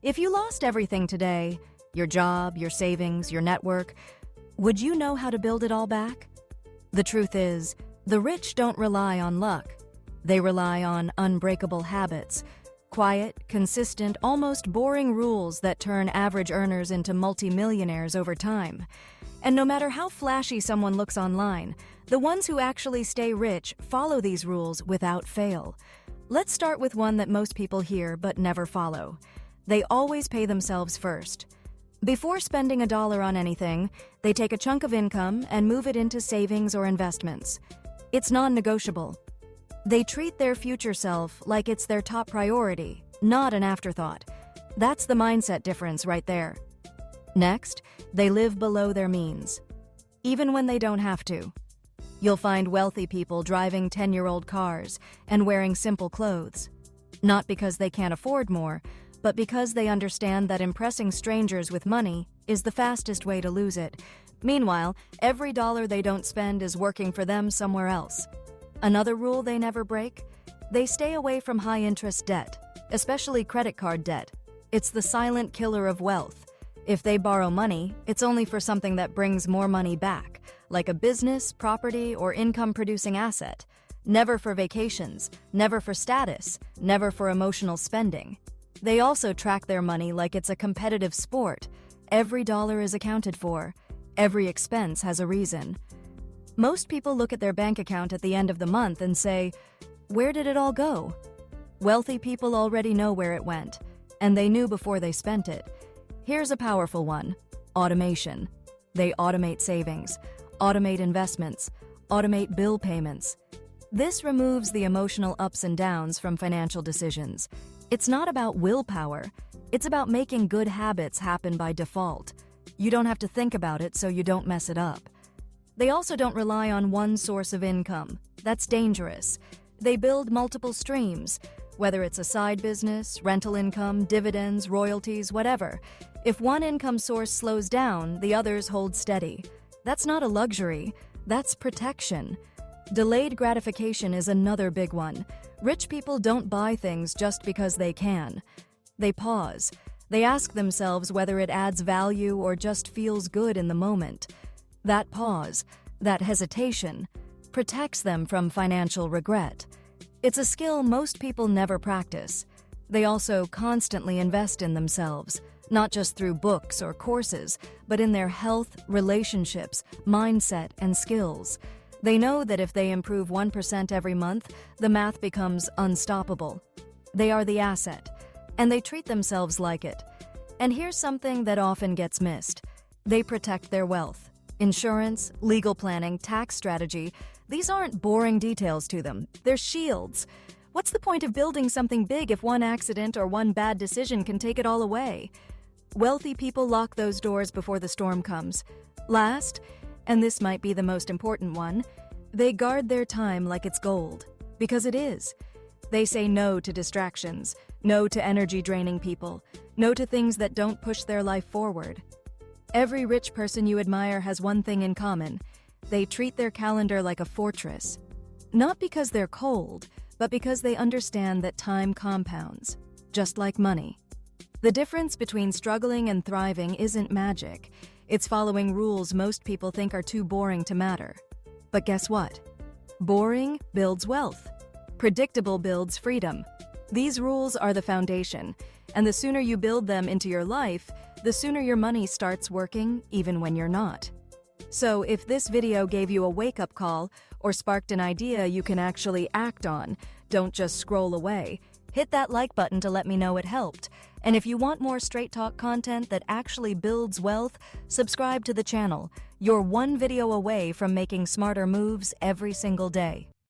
If you lost everything today, your job, your savings, your network, would you know how to build it all back? The truth is, the rich don't rely on luck. They rely on unbreakable habits, quiet, consistent, almost boring rules that turn average earners into multimillionaires over time. And no matter how flashy someone looks online, the ones who actually stay rich follow these rules without fail. Let's start with one that most people hear but never follow. They always pay themselves first. Before spending $1 on anything, they take a chunk of income and move it into savings or investments. It's non-negotiable. They treat their future self like it's their top priority, not an afterthought. That's the mindset difference right there. Next, they live below their means, even when they don't have to. You'll find wealthy people driving 10-year-old cars and wearing simple clothes, not because they can't afford more, but because they understand that impressing strangers with money is the fastest way to lose it. Meanwhile, every dollar they don't spend is working for them somewhere else. Another rule they never break? They stay away from high-interest debt, especially credit card debt. It's the silent killer of wealth. If they borrow money, it's only for something that brings more money back, like a business, property, or income-producing asset. Never for vacations, never for status, never for emotional spending. They also track their money like it's a competitive sport. Every dollar is accounted for. Every expense has a reason. Most people look at their bank account at the end of the month and say, "Where did it all go?" Wealthy people already know where it went, and they knew before they spent it. Here's a powerful one: automation. They automate savings, automate investments, automate bill payments. This removes the emotional ups and downs from financial decisions. It's not about willpower. It's about making good habits happen by default. You don't have to think about it so you don't mess it up. They also don't rely on one source of income. That's dangerous. They build multiple streams, whether it's a side business, rental income, dividends, royalties, whatever. If one income source slows down, the others hold steady. That's not a luxury. That's protection. Delayed gratification is another big one. Rich people don't buy things just because they can. They pause. They ask themselves whether it adds value or just feels good in the moment. That pause, that hesitation, protects them from financial regret. It's a skill most people never practice. They also constantly invest in themselves, not just through books or courses, but in their health, relationships, mindset, and skills. They know that if they improve 1% every month, the math becomes unstoppable. They are the asset, and they treat themselves like it. And here's something that often gets missed. They protect their wealth. Insurance, legal planning, tax strategy, these aren't boring details to them. They're shields. What's the point of building something big if one accident or one bad decision can take it all away? Wealthy people lock those doors before the storm comes. Last, and this might be the most important one, they guard their time like it's gold. Because it is. They say no to distractions, no to energy-draining people, no to things that don't push their life forward. Every rich person you admire has one thing in common. They treat their calendar like a fortress. Not because they're cold, but because they understand that time compounds, just like money. The difference between struggling and thriving isn't magic. It's following rules most people think are too boring to matter. But guess what? Boring builds wealth. Predictable builds freedom. These rules are the foundation, and the sooner you build them into your life, the sooner your money starts working, even when you're not. So if this video gave you a wake-up call or sparked an idea you can actually act on, don't just scroll away. Hit that like button to let me know it helped. And if you want more Straight Talk content that actually builds wealth, subscribe to the channel. You're one video away from making smarter moves every single day.